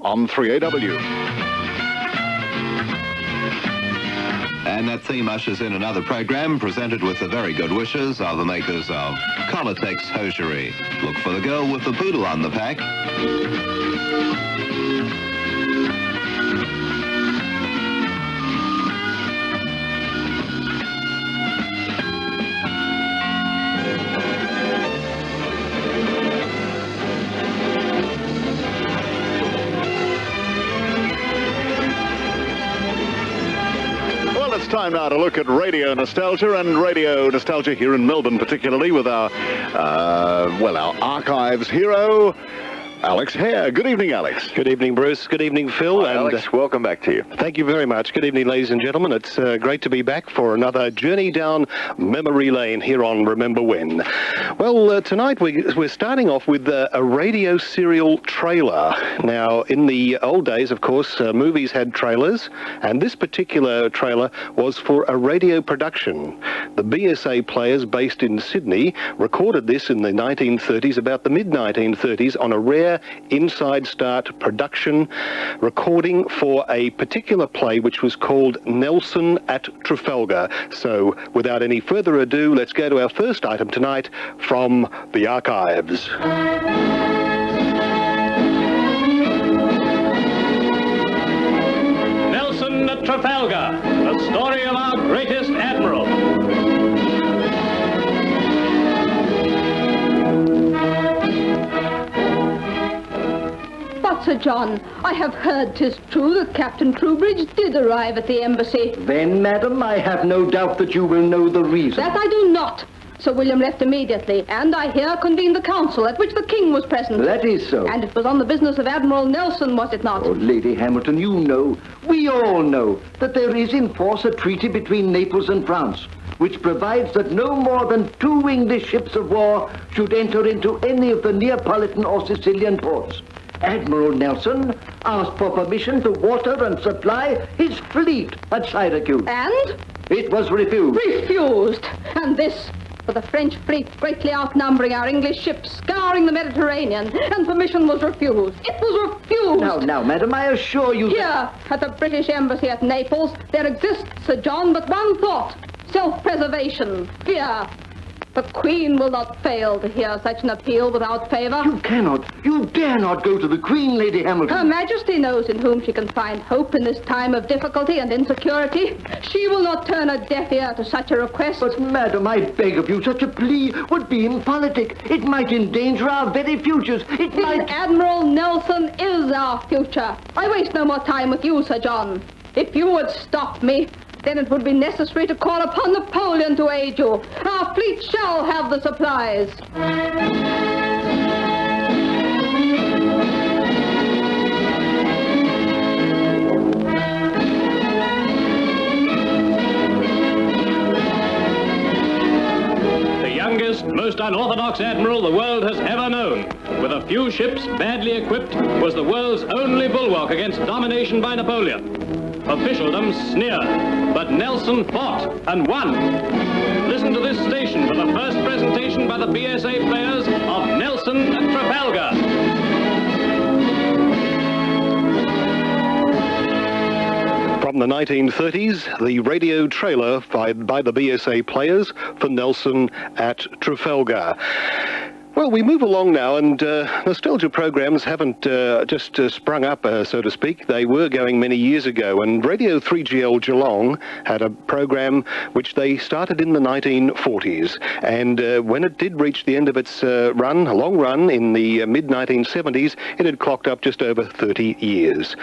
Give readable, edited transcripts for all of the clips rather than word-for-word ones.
on 3AW. And that theme ushers in another program presented with the very good wishes of the makers of Colortex hosiery. Look for the girl with the poodle on the pack. It's time now to look at radio nostalgia, and radio nostalgia here in Melbourne particularly with our archives hero, Alex Hehr. Good evening, Alex. Good evening, Bruce. Good evening, Phil. Hi, Alex, welcome back to you. Thank you very much. Good evening, ladies and gentlemen. It's great to be back for another journey down memory lane here on Remember When. Well, tonight we're starting off with a radio serial trailer. Now, in the old days, of course, movies had trailers, and this particular trailer was for a radio production. The BSA players based in Sydney recorded this in the 1930s, about the mid-1930s, on a rare inside start production recording for a particular play which was called Nelson at Trafalgar. So without any further ado, let's go to our first item tonight from the archives. Nelson at Trafalgar, the story of our greatest admiral. Sir John, I have heard 'tis true that Captain Troubridge did arrive at the embassy. Then, madam, I have no doubt that you will know the reason. That I do not. Sir William left immediately, and I here convened the council at which the King was present. That is so. And it was on the business of Admiral Nelson, was it not? Oh, Lady Hamilton, you know, we all know, that there is in force a treaty between Naples and France, which provides that no more than 2 English ships of war should enter into any of the Neapolitan or Sicilian ports. Admiral Nelson asked for permission to water and supply his fleet at Syracuse. And? It was refused. Refused! And this, for the French fleet greatly outnumbering our English ships, scouring the Mediterranean, and permission was refused. It was refused! Now, madam, I assure you Here, at the British Embassy at Naples, there exists, Sir John, but one thought. Self-preservation. Fear. The Queen will not fail to hear such an appeal without favour. You dare not go to the Queen, Lady Hamilton. Her Majesty knows in whom she can find hope in this time of difficulty and insecurity. She will not turn a deaf ear to such a request. But, madam, I beg of you, such a plea would be impolitic. It might endanger our very futures. It might... Admiral Nelson is our future. I waste no more time with you, Sir John. If you would stop me, then it would be necessary to call upon Napoleon to aid you. Our fleet shall have the supplies. The youngest, most unorthodox admiral the world has ever known, with a few ships badly equipped, was the world's only bulwark against domination by Napoleon. Officialdom sneered, but Nelson fought and won. Listen to this station for the first presentation by the BSA players of Nelson at Trafalgar. From the 1930s, the radio trailer by the BSA players for Nelson at Trafalgar. Well, we move along now, and nostalgia programs haven't just sprung up, so to speak. They were going many years ago, and Radio 3GL Geelong had a program which they started in the 1940s. And when it did reach the end of its a long run in the mid-1970s, it had clocked up just over 30 years.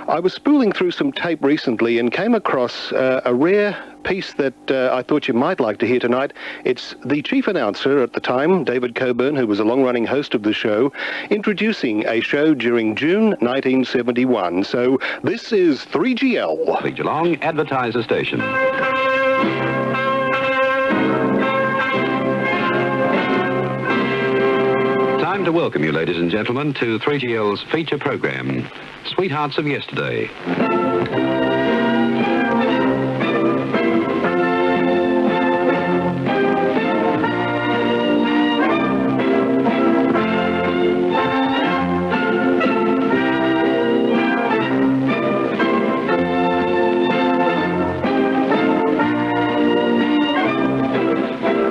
I was spooling through some tape recently and came across a rare piece that I thought you might like to hear tonight. It's the chief announcer at the time, David Coburn, who was a long-running host of the show, introducing a show during June 1971. So this is 3GL. The Geelong Advertiser Station. Time to welcome you, ladies and gentlemen, to 3GL's feature program, Sweethearts of Yesterday.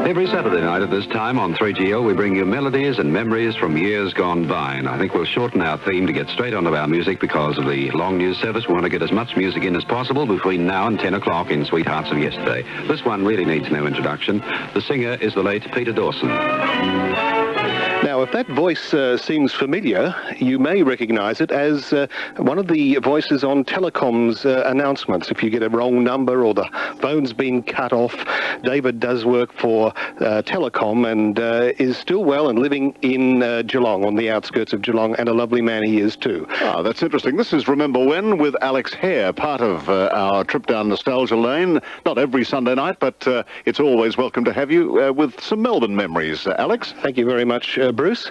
Every Saturday night at this time on 3GL, we bring you melodies and memories from years gone by. And I think we'll shorten our theme to get straight onto our music because of the long news service. We want to get as much music in as possible between now and 10 o'clock in Sweethearts of Yesterday. This one really needs no introduction. The singer is the late Peter Dawson. Now, if that voice seems familiar, you may recognise it as one of the voices on Telecom's announcements. If you get a wrong number or the phone's been cut off, David does work for Telecom and is still well and living in Geelong, on the outskirts of Geelong, and a lovely man he is too. Ah, that's interesting. This is Remember When with Alex Hehr, part of our trip down Nostalgia Lane. Not every Sunday night, but it's always welcome to have you with some Melbourne memories. Alex? Thank you very much, Bruce.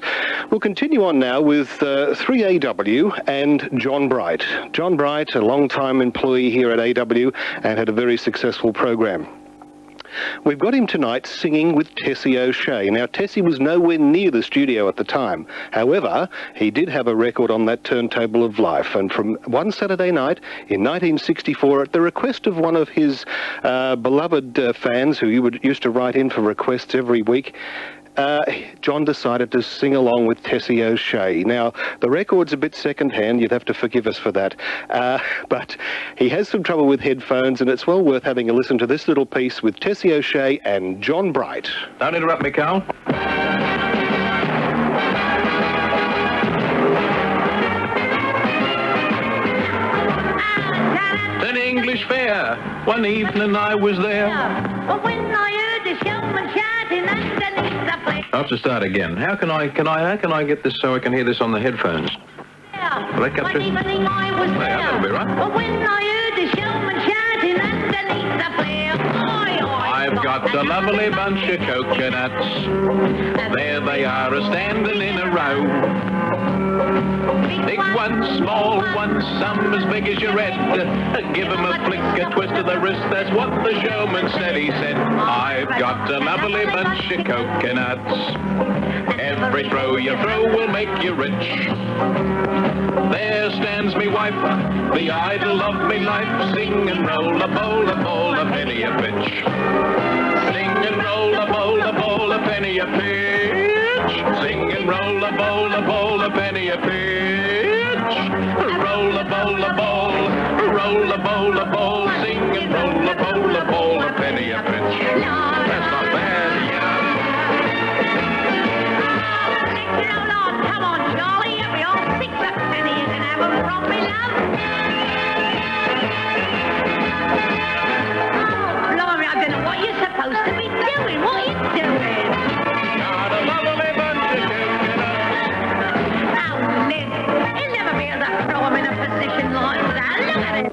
We'll continue on now with 3AW and John Bright. John Bright, a long-time employee here at AW and had a very successful program. We've got him tonight singing with Tessie O'Shea. Now, Tessie was nowhere near the studio at the time. However, he did have a record on that turntable of life. And from one Saturday night in 1964, at the request of one of his beloved fans who used to write in for requests every week, John decided to sing along with Tessie O'Shea. Now, the record's a bit second-hand. You'd have to forgive us for that. But he has some trouble with headphones, and it's well worth having a listen to this little piece with Tessie O'Shea and John Bright. Don't interrupt me, Carl. An English fair. One evening I was there. When I heard the showman shouting underneath the place. I'll have to start again. How can I get this so I can hear this on the headphones? Will I capture? One evening I was there. Yeah, that'll be right. When I heard the showman shouting underneath the flare. I've got a lovely bunch of coconuts. There they are, a-standing in a row. Big ones, small ones, some as big as your head. Give 'em a flick, a twist of the wrist. That's what the showman said. He said, I've got a lovely bunch of coconuts. Every throw you throw will make you rich. There stands me wife, the idol of me life. Sing and roll a bowl, a penny a pitch. Sing and roll a bowl, a penny a pitch. Sing and roll a bowl, a penny a pitch. Roll a bowl, roll a bowl, sing and roll a bowl, a penny a pitch. That's not bad. Come on, Charlie, every old 6 a penny you can have 'em from me, love. Oh, blimey, I don't know what you're supposed to be doing. What are you doing? Got a lovely bunch of coconuts. Oh, Liz, he'll never be able to throw 'em in a position like that. Look at it.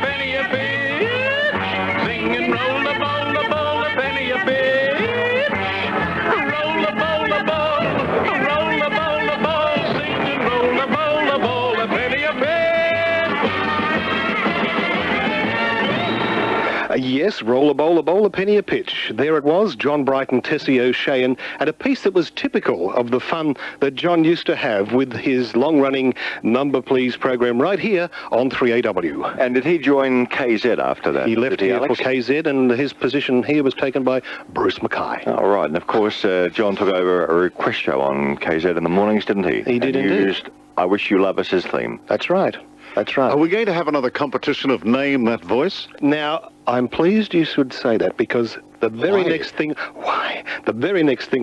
Penny a pitch. Sing and roll a bowl, a penny a pitch. Roll a bowl, roll a bowl, sing and roll a bowl, a penny a pitch. Yes, roll a bowl, a penny a pitch. There it was, John Bright and Tessie O'Shea, and a piece that was typical of the fun that John used to have with his long-running Number Please program right here on 3AW. And did he join KZ after that? He left here for KZ, and his position here was taken by Bruce Mackay. Oh, right. And, of course, John took over a request show on KZ in the mornings, didn't he? He did indeed. Used I Wish You Love Us as theme. That's right. That's right. Are we going to have another competition of Name That Voice? Now, I'm pleased you should say that, because the very next thing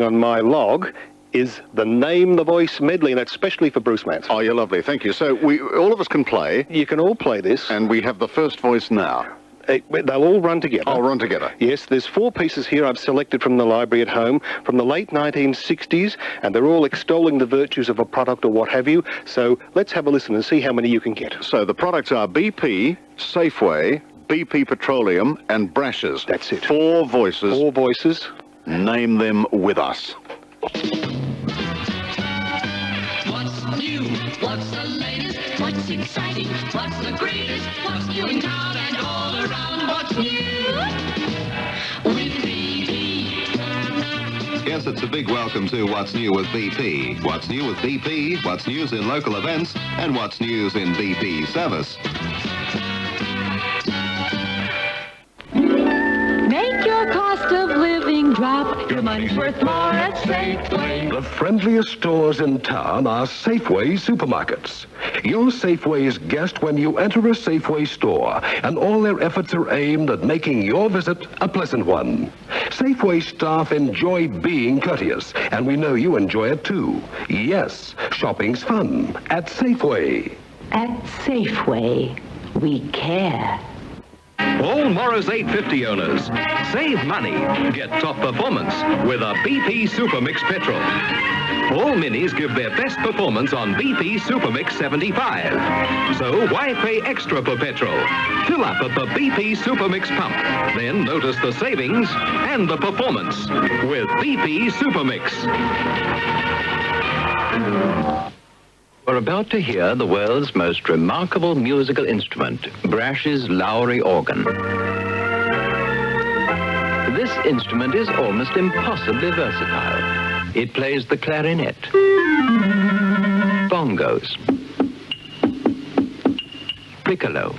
on my log is the Name the Voice medley, and that's especially for Bruce Mansfield. Oh, you're lovely. Thank you. So all of us can play. You can all play this. And we have the first voice now. They'll all run together. I'll run together. Yes, there's 4 pieces here I've selected from the library at home from the late 1960s, and they're all extolling the virtues of a product or what have you. So let's have a listen and see how many you can get. So the products are BP, Safeway, BP Petroleum, and Brash's. That's it. 4 voices. 4 voices. Name them with us. What's new? What's the latest? What's exciting? What's the greatest? What's new in town and all around? What's new? With BP. yes, it's a big welcome to What's New with BP. What's new with BP, what's news in local events, and what's news in BP service. Make your cost of living drop. Your money's worth more at Safeway. The friendliest stores in town are Safeway supermarkets. You're Safeway's guest when you enter a Safeway store, and all their efforts are aimed at making your visit a pleasant one. Safeway staff enjoy being courteous, and we know you enjoy it too. Yes, shopping's fun at Safeway. At Safeway, we care. All Morris 850 owners, save money, get top performance with a BP Supermix petrol. All Minis give their best performance on BP Supermix 75. So why pay extra for petrol? Fill up at the BP Supermix pump. Then notice the savings and the performance with BP Supermix. We're about to hear the world's most remarkable musical instrument, Brash's Lowry organ. This instrument is almost impossibly versatile. It plays the clarinet, bongos, piccolo,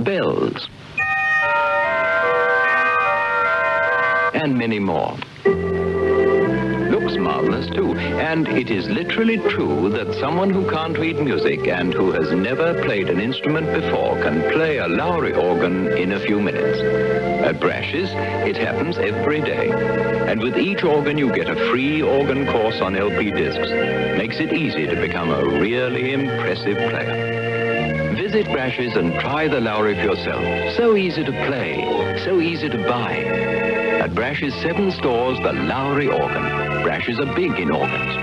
bells, and many more. Looks marvelous too, and it is literally true that someone who can't read music and who has never played an instrument before can play a Lowry organ in a few minutes. At Brash's, it happens every day, and with each organ you get a free organ course on LP discs. Makes it easy to become a really impressive player. Visit Brash's and try the Lowry for yourself. So easy to play, so easy to buy. At Brash's 7 stores, the Lowry organ. Brash's are big in organs.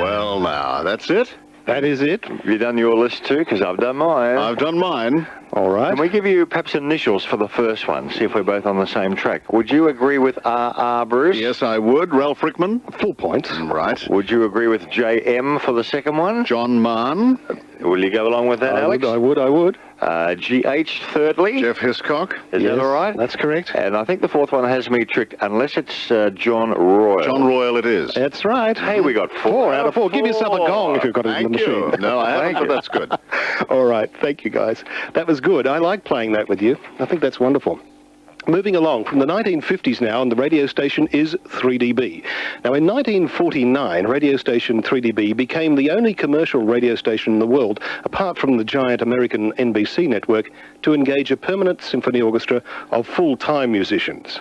Well, now, that's it? That is it. Have you done your list too? Because I've done mine. I've done mine. All right. Can we give you perhaps initials for the first one? See if we're both on the same track. Would you agree with R.R. Bruce? Yes, I would. Ralph Rickman. Full points. Right. Would you agree with J.M. for the second one? John Mann. Will you go along with that, Alex? I would. G.H. thirdly. Jeff Hiscock. Is that all right? That's correct. And I think the fourth one has me tricked, unless it's John Royal. John Royal it is. That's right. Hey, we got 4 out of 4. Give yourself a gong if you've got it in the machine. Thank you. No, I haven't, but that's good. All right. Thank you, guys. That was good. I like playing that with you. I think that's wonderful. Moving along, from the 1950s now, and the radio station is 3DB. Now, in 1949, radio station 3DB became the only commercial radio station in the world, apart from the giant American NBC network, to engage a permanent symphony orchestra of full-time musicians.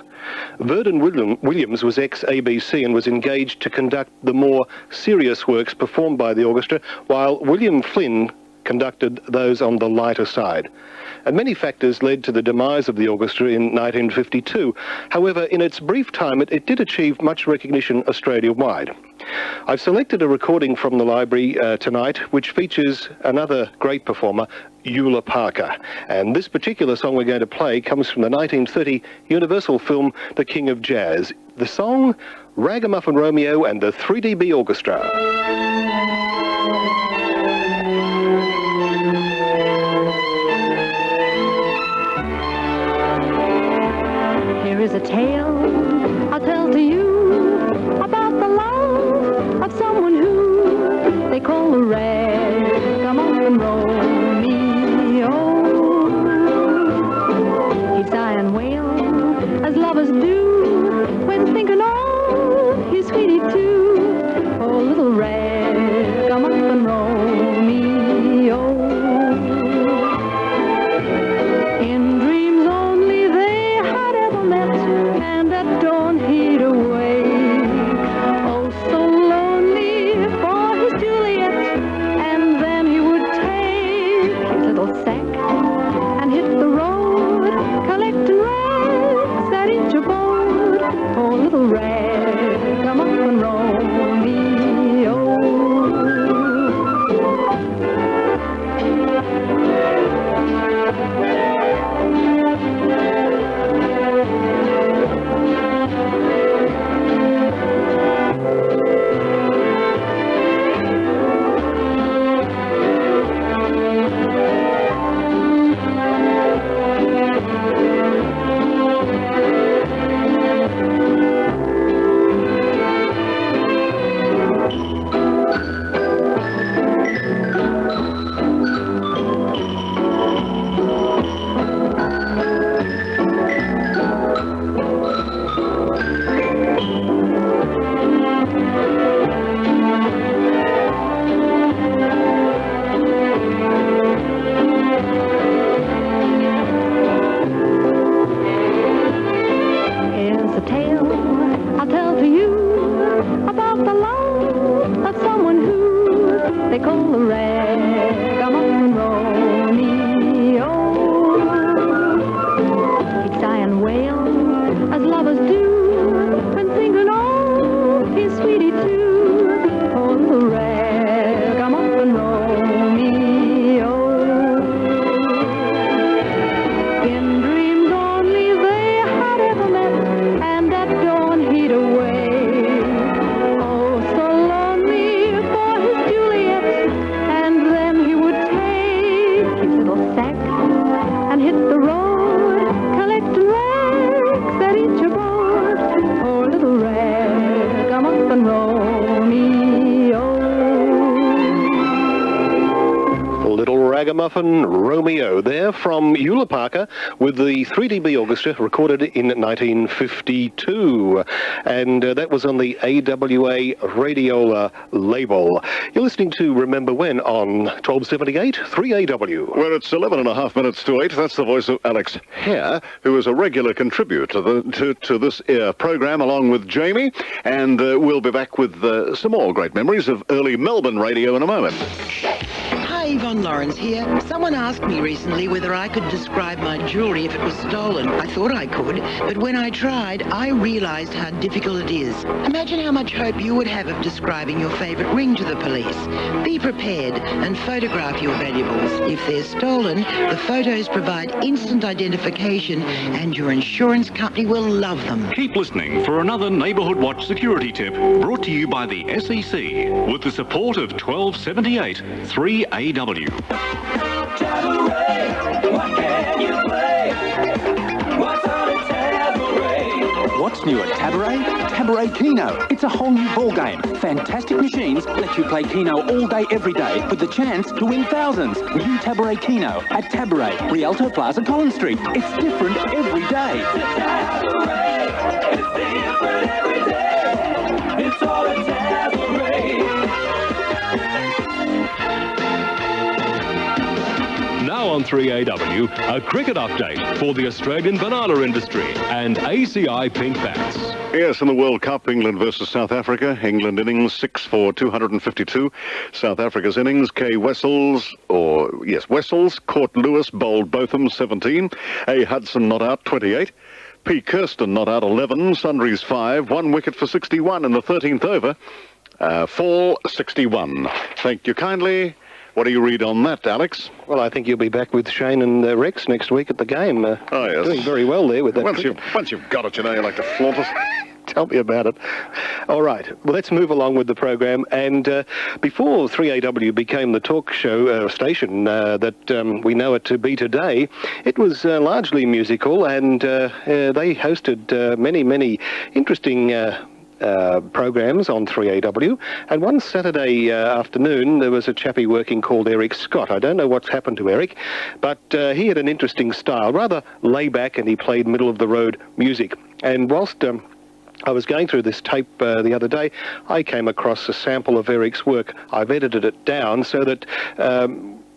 Vernon Williams was ex-ABC and was engaged to conduct the more serious works performed by the orchestra, while William Flynn conducted those on the lighter side. And many factors led to the demise of the orchestra in 1952. However, in its brief time, it did achieve much recognition Australia-wide. I've selected a recording from the library tonight, which features another great performer, Eula Parker. And this particular song we're going to play comes from the 1930 Universal film The King of Jazz. The song, Ragamuffin Romeo and the 3DB Orchestra. Here is a tale I'll tell to you about the love of someone who they call a ragamuffin Romeo. He'd sigh and wail as lovers do when thinking of his sweetie too. Oh, little ragamuffin Romeo. In dreams only they had ever met, and at dawn he'd awake. Oh, so lonely for his Juliet, and then he would take his little sack and hit the road, collecting rags at each abode. Ragamuffin Romeo, there from Eula Parker with the 3dB Orchestra, recorded in 1952. And that was on the AWA Radiola label. You're listening to Remember When on 1278 3AW. Well, it's 11.5 minutes to 8. That's the voice of Alex Hehr, who is a regular contributor to this program, along with Jamie. And we'll be back with some more great memories of early Melbourne radio in a moment. Hi, Yvonne Lawrence here. Someone asked me recently whether I could describe my jewellery if it was stolen. I thought I could, but when I tried, I realised how difficult it is. Imagine how much hope you would have of describing your favourite ring to the police. Be prepared and photograph your valuables. If they're stolen, the photos provide instant identification and your insurance company will love them. Keep listening for another Neighbourhood Watch security tip brought to you by the SEC with the support of 1278 3AW. Cabaret, what can you play? What's on a cabaret? What's new at Cabaret? Cabaret Keno. It's a whole new ball game. Fantastic machines let you play Keno all day, every day, with the chance to win thousands. New Cabaret Keno at Cabaret, Rialto Plaza, Collins Street. It's different every day. Cabaret, it's different every day. It's all a cabaret. Now on 3AW, a cricket update for the Australian banana industry and ACI pink bats. Yes, in the World Cup, England versus South Africa. England innings 6 for 252. South Africa's innings, Wessels, caught Lewis, bowled Botham 17. A. Hudson not out 28. P. Kirsten not out 11. Sundries 5. 1 wicket for 61 in the 13th over. Fall 61. Thank you kindly. What do you read on that, Alex? Well, I think you'll be back with Shane and Rex next week at the game. Oh, yes. Doing very well there with that. Once you've got it, you know, you like to flaunt it. Tell me about it. All right, well, let's move along with the program. And before 3AW became the talk show station that we know it to be today, it was largely musical, and they hosted many interesting programs on 3AW, and one Saturday afternoon there was a chappie working called Eric Scott. I don't know what's happened to Eric, but he had an interesting style, rather lay-back, and he played middle-of-the-road music. And whilst I was going through this tape the other day, I came across a sample of Eric's work. I've edited it down so that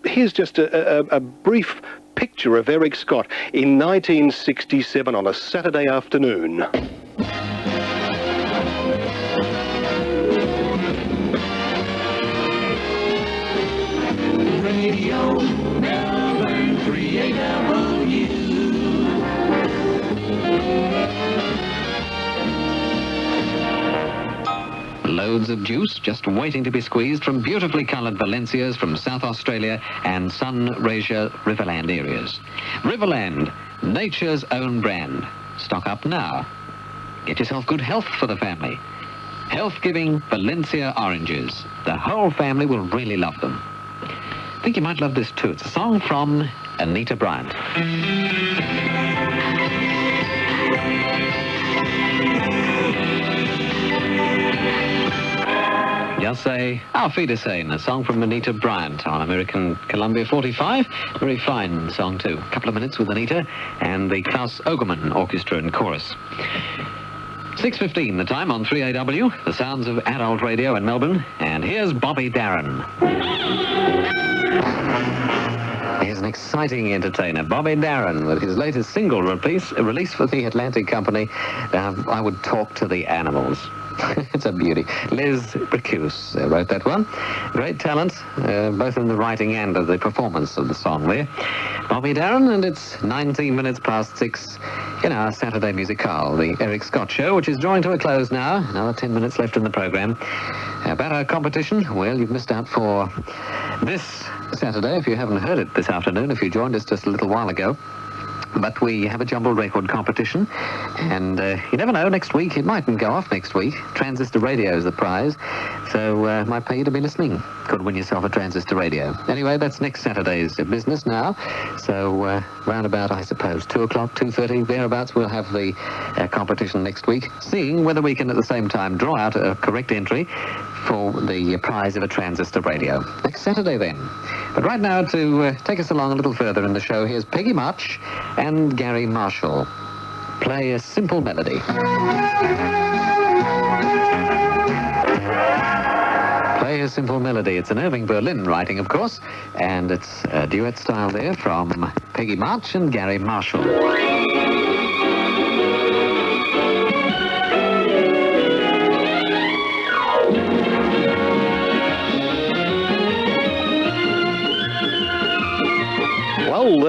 here's just a brief picture of Eric Scott in 1967 on a Saturday afternoon. Radio Melbourne 3AW. Loads of juice just waiting to be squeezed from beautifully coloured Valencias from South Australia and Sunraysia Riverland areas. Riverland, nature's own brand. Stock up now. Get yourself good health for the family. Health-giving Valencia oranges. The whole family will really love them. I think you might love this too. It's a song from Anita Bryant. Just say, Auf Wiedersehen, a song from Anita Bryant on American Columbia 45. Very fine song too. A couple of minutes with Anita and the Klaus Ogerman Orchestra and Chorus. 6:15 the time on 3AW, the sounds of adult radio in Melbourne. And here's Bobby Darin. He's an exciting entertainer, Bobby Darin, with his latest single release for the Atlantic Company, I Would Talk to the Animals. It's a beauty. Liz Bricuse wrote that one. Great talent, both in the writing and the performance of the song there. Bobby Darin, and it's 19 minutes past 6 in our Saturday Musicale, the Eric Scott Show, which is drawing to a close now. Another 10 minutes left in the programme. About our competition, well, you've missed out for this Saturday, if you haven't heard it this afternoon, if you joined us just a little while ago. But we have a jumbled record competition, and you never know, next week, it mightn't go off next week. Transistor radio is the prize, so it might pay you to be listening. Could win yourself a transistor radio. Anyway, that's next Saturday's business now, so round about, I suppose, 2 o'clock, 2:30, thereabouts, we'll have the competition next week, seeing whether we can at the same time draw out a correct entry for the prize of a transistor radio. Next Saturday, then. But right now, to take us along a little further in the show, here's Peggy March and Gary Marshall. Play a simple melody. Play a simple melody. It's an Irving Berlin writing, of course, and it's a duet style there from Peggy March and Gary Marshall. Well,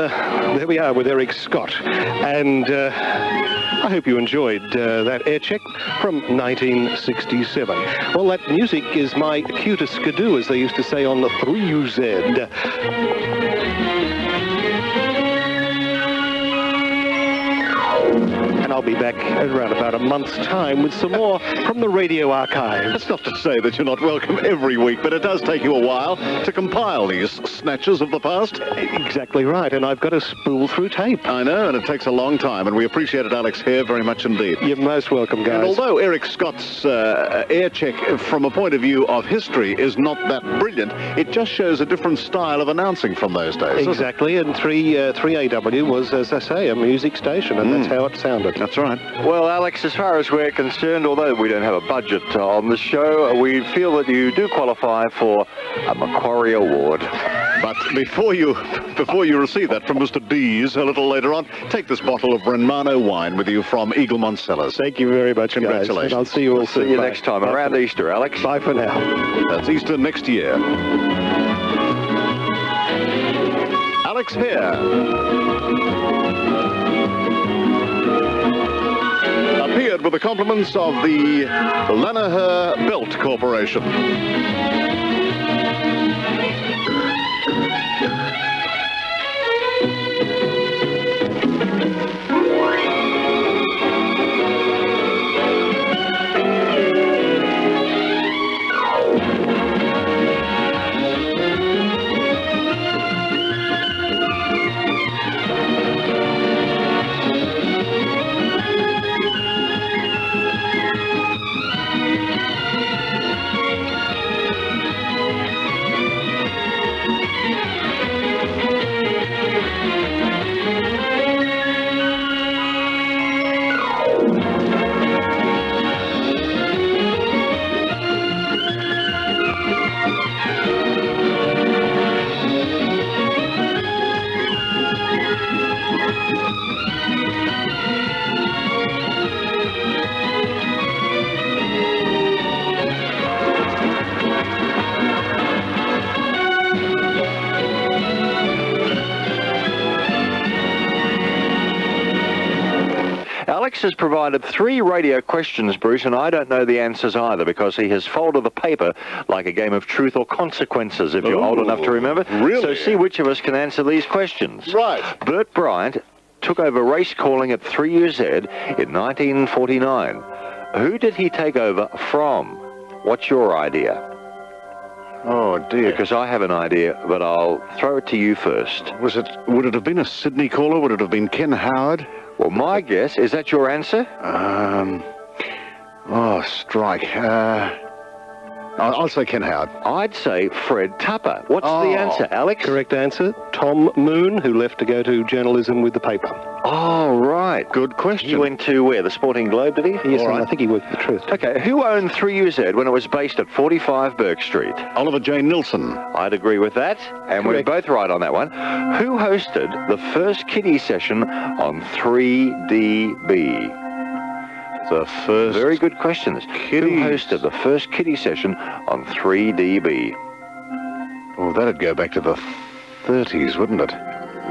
there we are with Eric Scott, and I hope you enjoyed that air check from 1967. Well, that music is my cutest skidoo, as they used to say on the 3Z. And I'll be back around about a month's time with some more from the radio archive. That's not to say that you're not welcome every week, but it does take you a while to compile these snatches of the past. Exactly right, and I've got to spool through tape. I know, and it takes a long time, and we appreciate it, Alex Hehr, very much indeed. You're most welcome, guys. And although Eric Scott's air check from a point of view of history is not that brilliant, it just shows a different style of announcing from those days. Exactly, and 3AW was, as I say, a music station, and that's how it sounded. That's right. Well, Alex, as far as we're concerned, although we don't have a budget on the show, we feel that you do qualify for a Macquarie Award. But before you receive that from Mr. Dees a little later on, take this bottle of Renmano wine with you from Eaglemont Cellars. Thank you very much, Congratulations. guys. I'll see you all soon. See you next time around Easter, Alex. Bye for now. That's Easter next year. Alex Hehr. Appeared with the compliments of the Lanaher Belt Corporation. Alex has provided 3 radio questions, Bruce, and I don't know the answers either because he has folded the paper like a game of truth or consequences, if you're old enough to remember. Really? So see which of us can answer these questions. Right. Bert Bryant took over race calling at 3UZ in 1949. Who did he take over from? What's your idea? Oh, dear. Because I have an idea, but I'll throw it to you first. Would it have been a Sydney caller? Would it have been Ken Howard? Well, my guess, is that your answer? Strike. I'll say Ken Howard. I'd say Fred Tupper. What's the answer, Alex? Correct answer, Tom Moon, who left to go to journalism with the paper. Oh, right. Good question. He went to where? The Sporting Globe, did he? Yes, I think he worked for the Truth. Okay, who owned 3UZ when it was based at 45 Burke Street? Oliver J. Nilsson. I'd agree with that, and Correct. we're both right on that one. Who hosted the first kiddie session on 3DB? The first... Very good questions. Who hosted the first kiddie session on 3DB? Oh, that'd go back to the 30s, wouldn't it?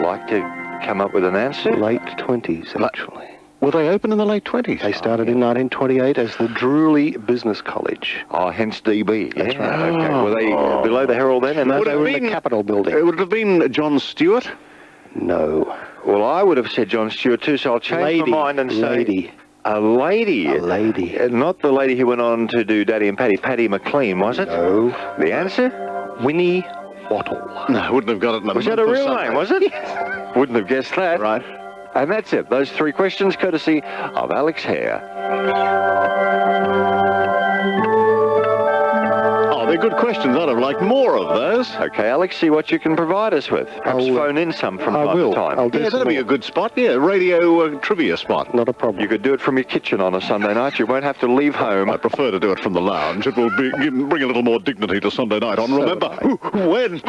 Like to come up with an answer? Late 20s, actually. Were they open in the late 20s? They started in 1928 as the Drewry Business College. Oh, hence DB. That's right. Okay. Were they below the Herald then? No, they were in the Capitol building. Would it have been John Stewart? No. Well, I would have said John Stewart too, so I'll change my mind and say... Lady. A lady? A lady. Not the lady who went on to do Daddy and Patty. Patty McLean, was it? No. The answer? Winnie Wattle. No, wouldn't have got it in a Was that a real name, was it? Wouldn't have guessed that. Right. And that's it. Those 3 questions, courtesy of Alex Hehr. They're good questions. I'd have liked more of those. Okay, Alex, see what you can provide us with. Perhaps phone in some from time to time. Yeah, that'd be a good spot. Yeah, radio trivia spot. Not a problem. You could do it from your kitchen on a Sunday night. You won't have to leave home. I prefer to do it from the lounge. It will bring a little more dignity to Sunday night on Remember When.